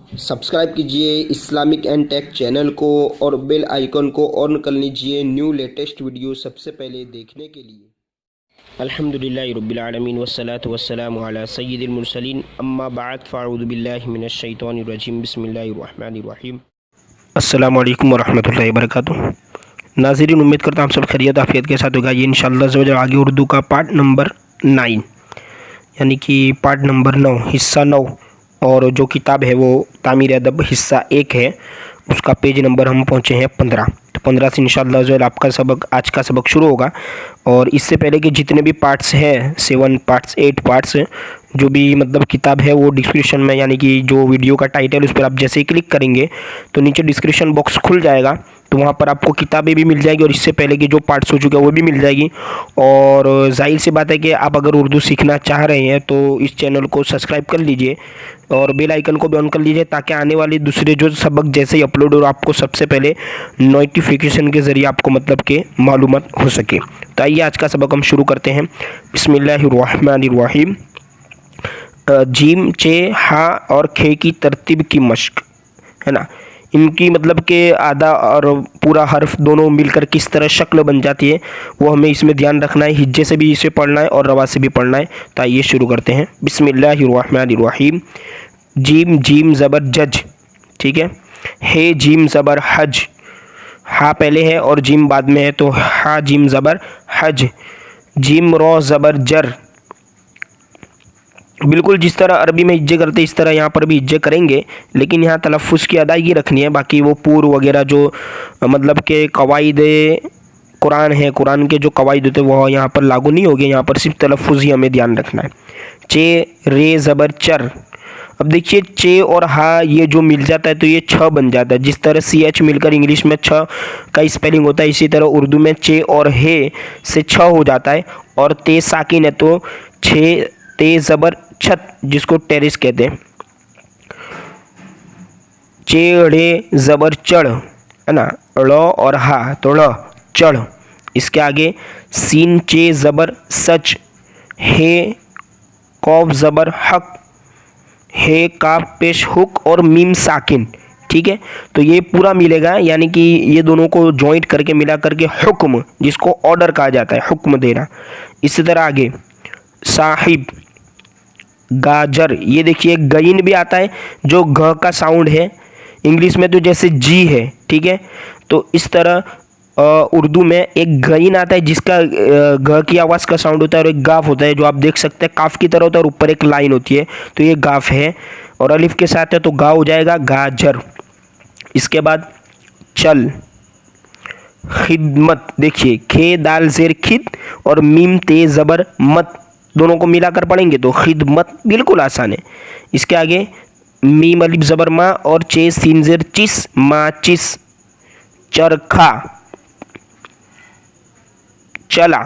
Subscribe कीजिए Islamic and take channel को और बेल आइकन को ऑन कर लीजिए न्यू लेटेस्ट वीडियो सबसे पहले देखने के लिए। अल्हम्दुलिल्लाहि रब्बिल आलमीन वस्सलातु वस्सलामु अला सय्यिदिल मुरसलीन अम्मा बाद फ़अऊज़ु बिल्लाहि मिनश शैतानिर रजीम बिस्मिल्लाहिर रहमानिर रहीम। अस्सलामु अलैकुम वरहमतुल्लाहि वबरकातुहू। नाज़रीन, उम्मीद करता हूँ आप सब खैरियत आफियत के साथ होगा। ये इंशाअल्लाह जो आगे उर्दू का पार्ट नंबर 9 यानी कि पार्ट नंबर 9 हिस्सा 9 और जो किताब है वो तामीर अदब हिस्सा 1 है। उसका पेज नंबर हम पहुँचे हैं 15। तो 15 से इंशाअल्लाह जो आपका सबक आज का सबक शुरू होगा। और इससे पहले कि जितने भी पार्ट्स हैं 7 पार्ट्स 8 पार्ट्स जो भी मतलब किताब है वो डिस्क्रिप्शन में यानी कि जो वीडियो का टाइटल उस पर आप जैसे ही क्लिक करेंगे तो नीचे डिस्क्रिप्शन बॉक्स खुल जाएगा, तो वहाँ पर आपको किताबें भी मिल जाएगी और इससे पहले के जो पार्ट्स हो चुके हैं वो भी मिल जाएगी। और जाहिर सी बात है कि आप अगर उर्दू सीखना चाह रहे हैं तो इस चैनल को सब्सक्राइब कर लीजिए और बेल आइकन को भी ऑन कर लीजिए ताकि आने वाले दूसरे जो सबक जैसे ही अपलोड हो आपको सबसे पहले नोटिफिकेशन के ज़रिए आपको मतलब कि मालूमात हो सके। तो आइए आज का सबक हम शुरू करते हैं। बिस्मिल्लाहिर्रहमानिर्रहीम। जीम, चे, हा और खे की तरतीब की मश्क है ना, इनकी मतलब के आधा और पूरा हर्फ दोनों मिलकर किस तरह शक्ल बन जाती है वो हमें इसमें ध्यान रखना है। हिज्जे से भी इसे पढ़ना है और रवा से भी पढ़ना है। तो आइए शुरू करते हैं। बिस्मिल्लाहिर्रहमानिर्रहीम। जीम, जीम ज़बर जज, ठीक है। हे, जीम ज़बर हज, हा पहले है और जीम बाद में है तो हा जीम ज़बर हज। जीम रो ज़बर जर, बिल्कुल जिस तरह अरबी में हिज्जे करते इस तरह यहाँ पर भी हिज्जे करेंगे, लेकिन यहाँ तलफ़ुज़ की अदायगी रखनी है। बाकी वो पूर्व वगैरह जो मतलब के कवायद कुरान है, कुरान के जो कवायद होते हैं वो यहाँ पर लागू नहीं होंगे। यहाँ पर सिर्फ तलफ़ुज़ ही हमें ध्यान रखना है। चे, रे ज़बर चर, अब देखिए चे और हा ये जो मिल जाता है तो ये छ बन जाता है। जिस तरह सी एच मिलकर इंग्लिश में छ का स्पेलिंग होता है इसी तरह उर्दू में चे और हे से छ हो जाता है। और ते साकिन है तो छे, ते ज़बर छत जिसको टेरिस कहते हैं। चेड़े ज़बर चढ़ है ना, ड़ और हा तो ड़ चढ़। इसके आगे सीन चे ज़बर सच, हे कौफ ज़बर हक, हे काफ पेश हुक और मीम साकिन, ठीक है। तो ये पूरा मिलेगा यानी कि ये दोनों को जॉइंट करके मिला करके हुक्म जिसको ऑर्डर कहा जाता है, हुक्म देना। इसी तरह आगे साहिब, गाजर, ये देखिए गईन भी आता है जो घ का साउंड है इंग्लिश में तो जैसे जी है, ठीक है। तो इस तरह उर्दू में एक गईन आता है जिसका घ की आवाज़ का साउंड होता है और एक गाफ होता है जो आप देख सकते हैं काफ की तरह होता है और ऊपर एक लाइन होती है तो ये गाफ है। और अलिफ के साथ है तो गा हो जाएगा गाजर। इसके बाद चल, खिदमत, देखिए खे दाल जेर खिद और मीम ते ज़बर मत दोनों को मिलाकर पढ़ेंगे तो खिदमत, बिल्कुल आसान है। इसके आगे मीम अलिफ ज़बर मा और चे सीन जेर चिस माचिस। चरखा, चला,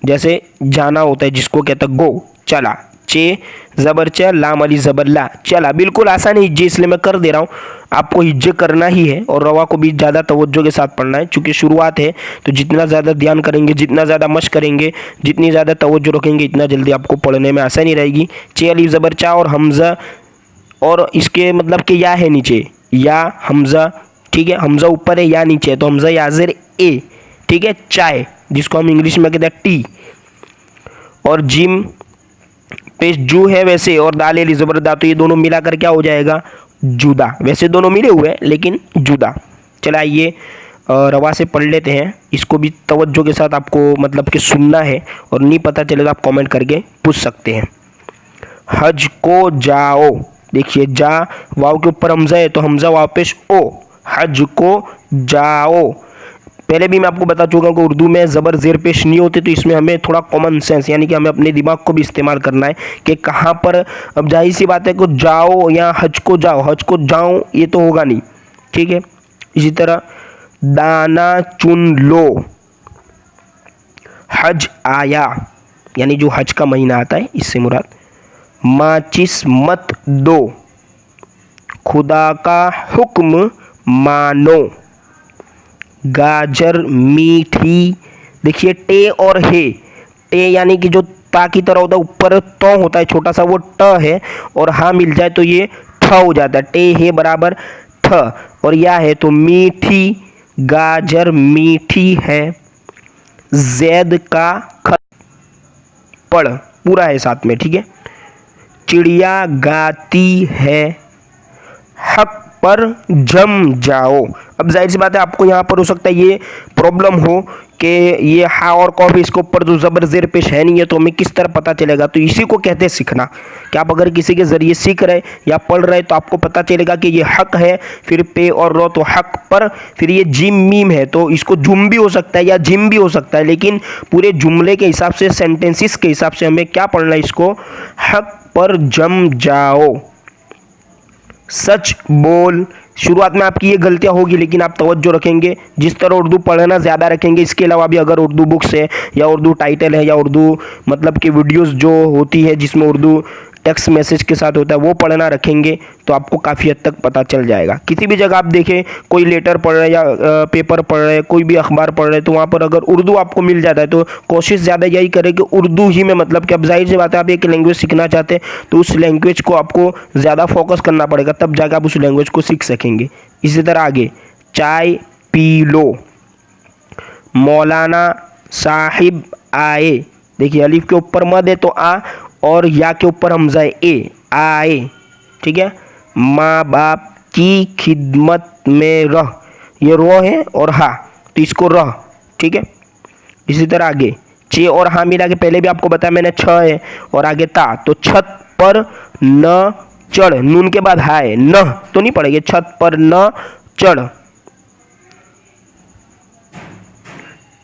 जैसे जाना होता है जिसको कहता है गो, चला। चे ज़बर च, लाम अली ज़बर ला, चला। बिल्कुल आसान है हिज्जे इसलिए मैं कर दे रहा हूँ, आपको हिज्जे करना ही है और रवा को भी ज़्यादा तवज्जो के साथ पढ़ना है क्योंकि शुरुआत है। तो जितना ज़्यादा ध्यान करेंगे, जितना ज़्यादा मश्क करेंगे, जितनी ज़्यादा तवज्जो रखेंगे इतना जल्दी आपको पढ़ने में आसानी रहेगी। चे अली ज़बर चा और हमज़ा और इसके मतलब कि या है नीचे, या हमज़ा, ठीक है। हमज़ा ऊपर है या नीचे है तो हमज़ा याज़िर ए, ठीक है। चाय जिसको हम इंग्लिश में कहते हैं टी। और जिम पेश जू है वैसे और दाल अली ज़बर दा तो ये दोनों मिलाकर क्या हो जाएगा जुदा। वैसे दोनों मिले हुए हैं लेकिन जुदा। चलाइए रवा से पढ़ लेते हैं, इसको भी तवज्जो के साथ आपको मतलब कि सुनना है और नहीं पता चले तो आप कमेंट करके पूछ सकते हैं। हज को जाओ, देखिए जा वाव के ऊपर हमज़ा है तो हमज़ा वाव पेश ओ, हज को जाओ। पहले भी मैं आपको बता चुका हूँ कि उर्दू में ज़बर ज़ेर पेश नहीं होते तो इसमें हमें थोड़ा कॉमन सेंस यानी कि हमें अपने दिमाग को भी इस्तेमाल करना है कि कहाँ पर। अब जाहिर सी बात है कि जाओ या हज को जाओ, हज को जाओ ये तो होगा नहीं, ठीक है। इसी तरह दाना चुन लो, हज आया यानी जो हज का महीना आता है इससे मुराद। माचिस मत दो, खुदा का हुक्म मानो। गाजर मीठी, देखिए टे और हे, टे यानी कि जो ता की तरह होता है ऊपर तो होता है छोटा सा वो ट है और हा मिल जाए तो ये ठ ठ हो जाता है, टे हे बराबर ठ, और या है तो मीठी गाजर मीठी है, जैद का ख पढ़ पूरा है साथ में, ठीक है। चिड़िया गाती है, हक पर जम जाओ। अब जाहिर सी बात है आपको यहाँ पर हो सकता है ये प्रॉब्लम हो कि ये हा और कॉफ इसके ऊपर जो ज़बर ज़ेर पेश है नहीं है, तो हमें किस तरह पता चलेगा। तो इसी को कहते हैं सीखना, कि आप अगर किसी के ज़रिए सीख रहे या पढ़ रहे तो आपको पता चलेगा कि ये हक है, फिर पे और रो तो हक पर, फिर ये जिम मीम है तो इसको जुम भी हो सकता है या जिम भी हो सकता है, लेकिन पूरे जुमले के हिसाब से, सेंटेंसेस के हिसाब से हमें क्या पढ़ना है इसको, हक पर जम जाओ, सच बोल। शुरुआत में आपकी ये गलतियां होगी, लेकिन आप तवज्जो रखेंगे, जिस तरह उर्दू पढ़ना ज़्यादा रखेंगे, इसके अलावा भी अगर उर्दू बुक्स है या उर्दू टाइटल है या उर्दू मतलब कि वीडियोस जो होती है जिसमें उर्दू टेक्स्ट मैसेज के साथ होता है वो पढ़ना रखेंगे तो आपको काफ़ी हद तक पता चल जाएगा। किसी भी जगह आप देखें, कोई लेटर पढ़ रहे हैं या पेपर पढ़ रहे हैं, कोई भी अखबार पढ़ रहे हैं, तो वहाँ पर अगर उर्दू आपको मिल जाता है तो कोशिश ज़्यादा यही करें कि उर्दू ही में, मतलब कि अब जाहिर सी बात है आप एक लैंग्वेज सीखना चाहते हैं तो उस लैंग्वेज को आपको ज़्यादा फोकस करना पड़ेगा, तब जाकर आप उस लैंग्वेज को सीख सकेंगे। इसी तरह आगे, चाय पी लो, मौलाना साहिब आए, देखिए अलिफ के ऊपर मद है तो आ, और या के ऊपर हमजा है ए, आए, ठीक है। माँ बाप की खिदमत में रह, ये रो है और हा तो इसको रह, ठीक है। इसी तरह आगे, चे और हा मिला के पहले भी आपको बताया मैंने, छ है और आगे ता, तो छत पर न चढ़, नून के बाद हा है, न तो नहीं पड़ेगा, छत पर न चढ़,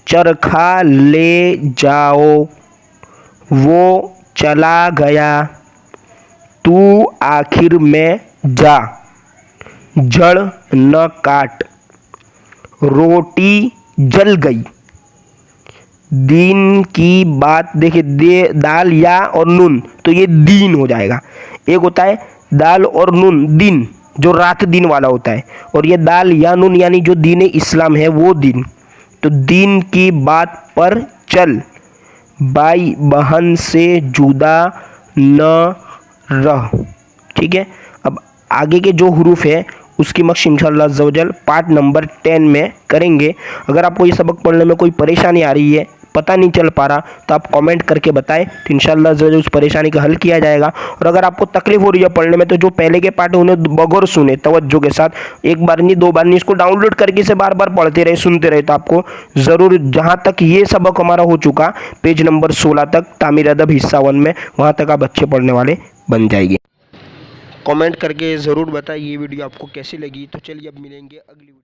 चरखा ले जाओ, वो चला गया, तू आखिर में जा, जड़ न काट, रोटी जल गई। दीन की बात, देखिए दे दाल या और नून तो ये दीन हो जाएगा। एक होता है दाल और नून दिन, जो रात दिन वाला होता है, और ये दाल या नून यानी जो दीन इस्लाम है वो दिन। तो दीन की बात पर चल, भाई बहन से जुदा न रह, ठीक है। अब आगे के जो हुरूफ है उसकी मक्श इंशाअल्लाह अज़्ज़ा वजल पार्ट नंबर 10 में करेंगे। अगर आपको ये सबक पढ़ने में कोई परेशानी आ रही है, पता नहीं चल पा रहा, तो आप कमेंट करके बताएं, तो इंशाअल्लाह अज़्ज़ा वजल उस परेशानी का हल किया जाएगा। और अगर आपको तकलीफ हो रही है पढ़ने में तो जो पहले के पार्ट है उन्हें बगौर सुने, तवज्जो के साथ, एक बार नहीं दो बार नहीं, इसको डाउनलोड करके इसे बार बार पढ़ते रहे, सुनते रहे, तो आपको ज़रूर, जहाँ तक ये सबक हमारा हो चुका पेज नंबर 16 तक, तामीर अदब हिस्सा 1 में, वहाँ तक आप अच्छे पढ़ने वाले बन जाएंगे। कमेंट करके ज़रूर बताइए ये वीडियो आपको कैसी लगी। तो चलिए अब मिलेंगे अगली वीडियो।